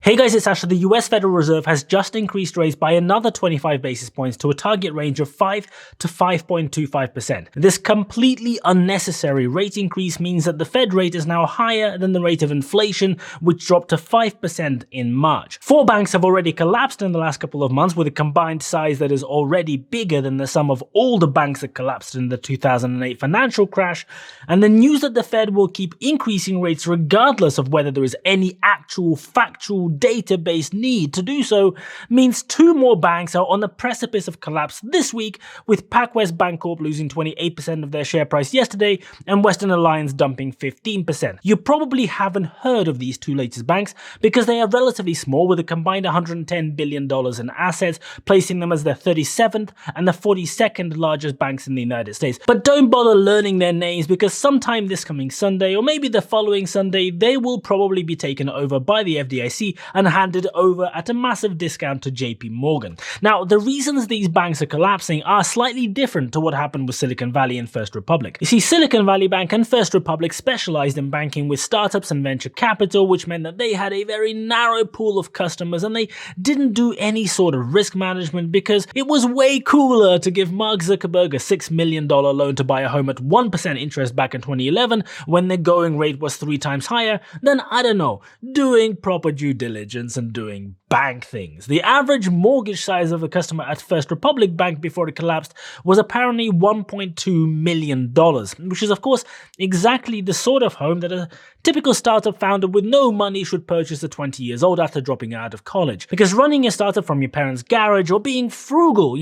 Hey guys, it's Ash. The US Federal Reserve has just increased rates by another 25 basis points to a target range of 5 to 5.25%. This completely unnecessary rate increase means that the Fed rate is now higher than the rate of inflation, which dropped to 5% in March. 4 banks have already collapsed in the last couple of months with a combined size that is already bigger than the sum of all the banks that collapsed in the 2008 financial crash, and the news that the Fed will keep increasing rates regardless of whether there is any actual factual data-based need to do so means 2 more banks are on the precipice of collapse this week, with PacWest Bancorp losing 28% of their share price yesterday and Western Alliance dumping 15%. You probably haven't heard of these 2 latest banks because they are relatively small, with a combined $110 billion in assets, placing them as the 37th and the 42nd largest banks in the United States. But don't bother learning their names, because sometime this coming Sunday, or maybe the following Sunday, they will probably be taken over by the FDIC and handed over at a massive discount to JP Morgan. Now, the reasons these banks are collapsing are slightly different to what happened with Silicon Valley and First Republic. You see, Silicon Valley Bank and First Republic specialized in banking with startups and venture capital, which meant that they had a very narrow pool of customers and they didn't do any sort of risk management, because it was way cooler to give Mark Zuckerberg a $6 million loan to buy a home at 1% interest back in 2011 when the going rate was 3 times higher than, I don't know, doing proper due diligence and doing bank things. The average mortgage size of a customer at First Republic Bank before it collapsed was apparently $1.2 million, which is of course exactly the sort of home that a typical startup founder with no money should purchase at 20 years old after dropping out of college. Because running a startup from your parents' garage or being frugal,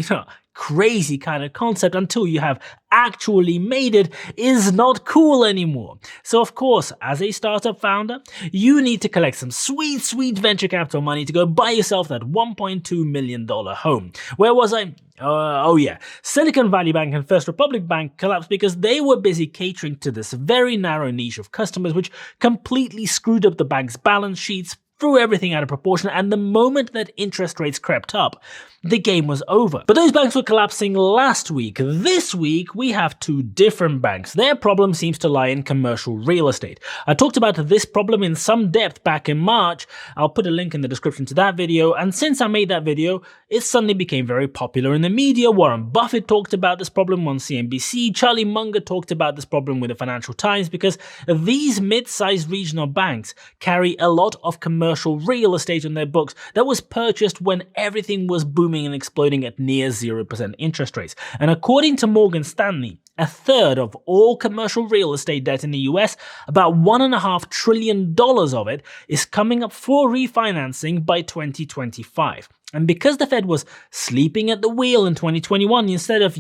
crazy kind of concept until you have actually made it, is not cool anymore. So of course, as a startup founder, you need to collect some sweet venture capital money to go buy yourself that $1.2 million home. Where was I? Oh yeah, Silicon Valley Bank and First Republic Bank collapsed because they were busy catering to this very narrow niche of customers, which completely screwed up the bank's balance sheets, threw everything out of proportion, and the moment that interest rates crept up, the game was over. But those banks were collapsing last week. This week, we have 2 different banks. Their problem seems to lie in commercial real estate. I talked about this problem in some depth back in March. I'll put a link in the description to that video, and since I made that video, it suddenly became very popular in the media. Warren Buffett talked about this problem on CNBC. Charlie Munger talked about this problem with the Financial Times, because these mid-sized regional banks carry a lot of commercial real estate on their books that was purchased when everything was booming and exploding at near 0% interest rates. And according to Morgan Stanley, a third of all commercial real estate debt in the US, about $1.5 trillion of it, is coming up for refinancing by 2025. And because the Fed was sleeping at the wheel in 2021 instead of,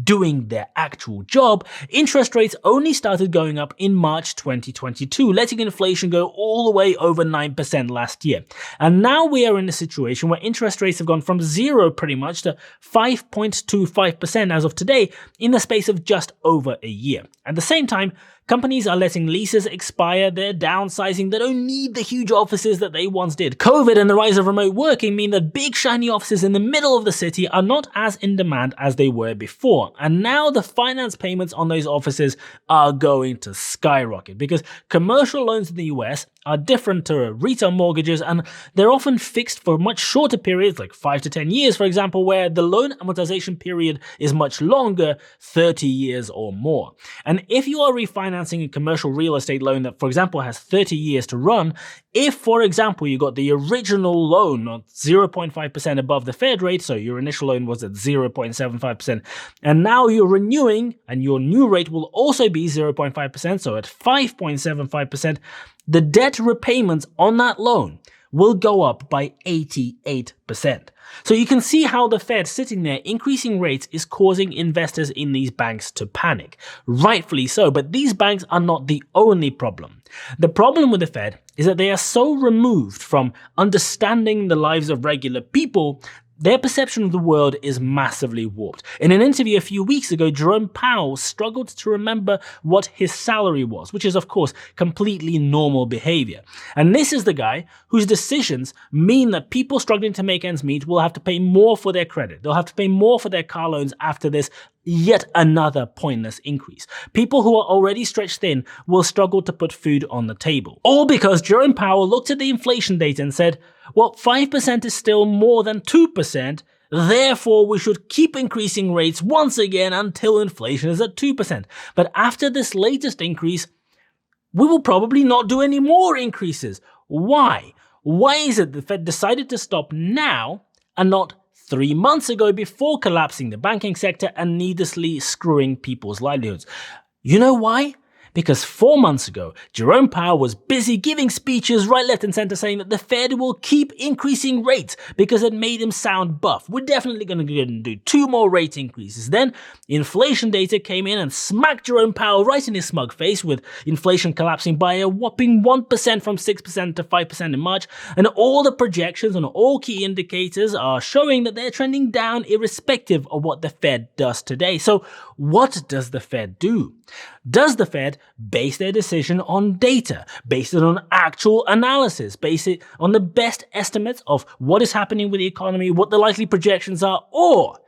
doing their actual job, interest rates only started going up in March 2022, letting inflation go all the way over 9% last year. And now we are in a situation where interest rates have gone from 0 pretty much to 5.25% as of today in the space of just over a year. At the same time, companies are letting leases expire, they're downsizing, they don't need the huge offices that they once did. COVID and the rise of remote working mean that big shiny offices in the middle of the city are not as in demand as they were before. And now the finance payments on those offices are going to skyrocket, because commercial loans in the US are different to retail mortgages, and they're often fixed for much shorter periods, like 5 to 10 years, for example, where the loan amortization period is much longer, 30 years or more. And if you are refinancing a commercial real estate loan that, for example, has 30 years to run, if, for example, you got the original loan at 0.5% above the Fed rate, so your initial loan was at 0.75%, and now you're renewing, and your new rate will also be 0.5%, so at 5.75%, the debt repayments on that loan will go up by 88%. So you can see how the Fed sitting there increasing rates is causing investors in these banks to panic. Rightfully so, but these banks are not the only problem. The problem with the Fed is that they are so removed from understanding the lives of regular people, their perception of the world is massively warped. In an interview a few weeks ago, Jerome Powell struggled to remember what his salary was, which is of course completely normal behavior. And this is the guy whose decisions mean that people struggling to make ends meet will have to pay more for their credit. They'll have to pay more for their car loans after this yet another pointless increase. People who are already stretched thin will struggle to put food on the table. All because Jerome Powell looked at the inflation data and said, Well, 5% is still more than 2%, therefore we should keep increasing rates once again until inflation is at 2%. But after this latest increase, we will probably not do any more increases. Why? Why is it the Fed decided to stop now and not 3 months ago before collapsing the banking sector and needlessly screwing people's livelihoods? You know why? Because 4 months ago, Jerome Powell was busy giving speeches right, left and center saying that the Fed will keep increasing rates because it made him sound buff. We're definitely going to do 2 more rate increases. Then inflation data came in and smacked Jerome Powell right in his smug face, with inflation collapsing by a whopping 1% from 6% to 5% in March. And all the projections on all key indicators are showing that they're trending down irrespective of what the Fed does today. So what does the Fed do? Does the Fed base their decision on data, base it on actual analysis, base it on the best estimates of what is happening with the economy, what the likely projections are, or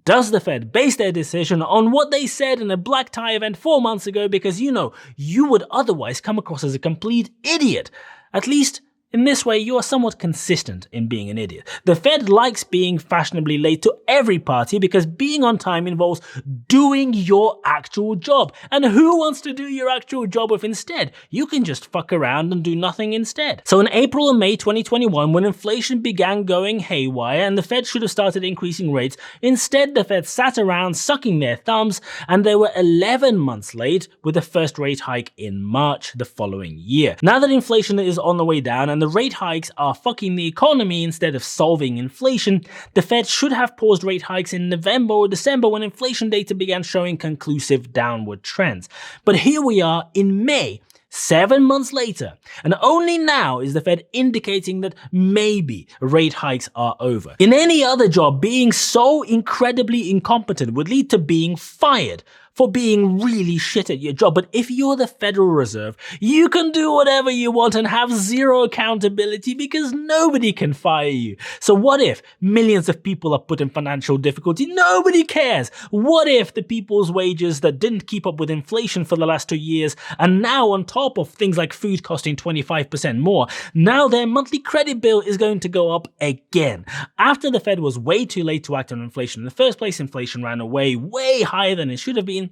does the Fed base their decision on what they said in a black tie event 4 months ago because you would otherwise come across as a complete idiot? At least in this way, you are somewhat consistent in being an idiot. The Fed likes being fashionably late to every party because being on time involves doing your actual job. And who wants to do your actual job if instead you can just fuck around and do nothing instead? So in April and May 2021, when inflation began going haywire and the Fed should have started increasing rates, instead the Fed sat around sucking their thumbs, and they were 11 months late with the first rate hike in March the following year. Now that inflation is on the way down and the rate hikes are fucking the economy instead of solving inflation, the Fed should have paused rate hikes in November or December when inflation data began showing conclusive downward trends. But here we are in May, 7 months later, and only now is the Fed indicating that maybe rate hikes are over. In any other job, being so incredibly incompetent would lead to being fired for being really shit at your job. But if you're the Federal Reserve, you can do whatever you want and have zero accountability because nobody can fire you. So what if millions of people are put in financial difficulty? Nobody cares. What if the people's wages that didn't keep up with inflation for the last 2 years, and now on top of things like food costing 25% more, now their monthly credit bill is going to go up again? After the Fed was way too late to act on inflation in the first place, inflation ran away way higher than it should have been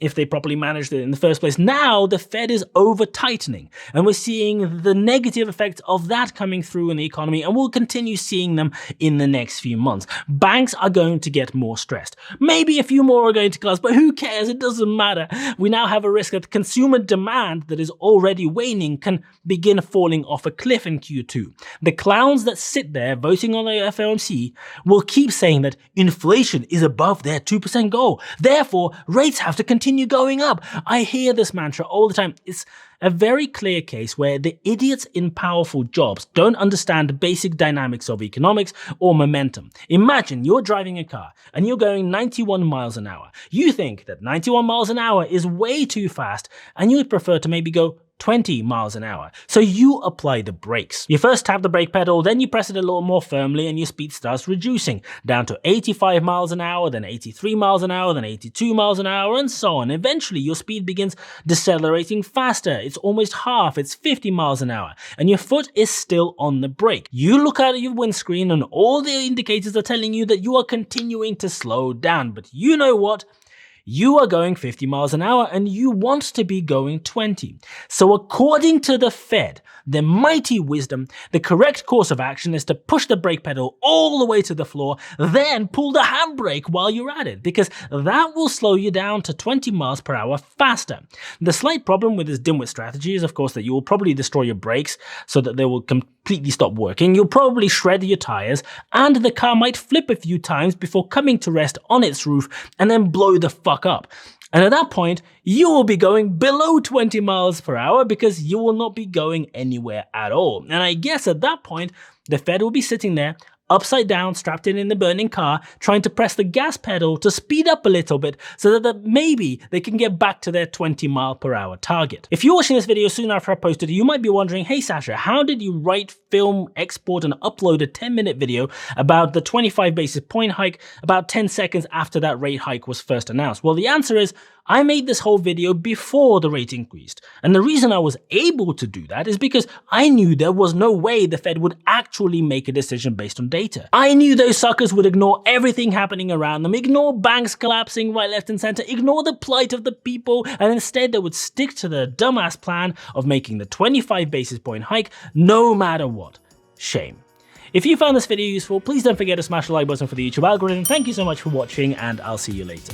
if they properly managed it in the first place. Now the Fed is over-tightening, and we're seeing the negative effects of that coming through in the economy, and we'll continue seeing them in the next few months. Banks are going to get more stressed. Maybe a few more are going to collapse, but who cares? It doesn't matter. We now have a risk that consumer demand that is already waning can begin falling off a cliff in Q2. The clowns that sit there voting on the FOMC will keep saying that inflation is above their 2% goal. Therefore, rates have to continue going up. I hear this mantra all the time. It's a very clear case where the idiots in powerful jobs don't understand the basic dynamics of economics or momentum. Imagine you're driving a car and you're going 91 miles an hour. You think that 91 miles an hour is way too fast and you would prefer to maybe go 20 miles an hour. So you apply the brakes. You first tap the brake pedal, then you press it a little more firmly and your speed starts reducing down to 85 miles an hour, then 83 miles an hour, then 82 miles an hour, and so on. Eventually your speed begins decelerating faster. It's almost half, it's 50 miles an hour, and your foot is still on the brake. You look out at your windscreen and all the indicators are telling you that you are continuing to slow down, but you know what? You are going 50 miles an hour and you want to be going 20. So according to the Fed, their mighty wisdom, the correct course of action is to push the brake pedal all the way to the floor, then pull the handbrake while you're at it, because that will slow you down to 20 miles per hour faster. The slight problem with this dimwit strategy is, of course, that you will probably destroy your brakes so that they will completely stop working. You'll probably shred your tires, and the car might flip a few times before coming to rest on its roof and then blow the fuck up. And at that point, you will be going below 20 miles per hour because you will not be going anywhere at all. And I guess at that point, the Fed will be sitting there, upside down, strapped in the burning car, trying to press the gas pedal to speed up a little bit so that maybe they can get back to their 20 mile per hour target. If you're watching this video soon after I posted it, you might be wondering, hey Sasha, how did you write, film, export, and upload a 10-minute video about the 25 basis point hike about 10 seconds after that rate hike was first announced? Well, the answer is, I made this whole video before the rate increased, and the reason I was able to do that is because I knew there was no way the Fed would actually make a decision based on data. I knew those suckers would ignore everything happening around them, ignore banks collapsing right, left, and center, ignore the plight of the people, and instead they would stick to their dumbass plan of making the 25 basis point hike no matter what. Shame. If you found this video useful, please don't forget to smash the like button for the YouTube algorithm. Thank you so much for watching, and I'll see you later.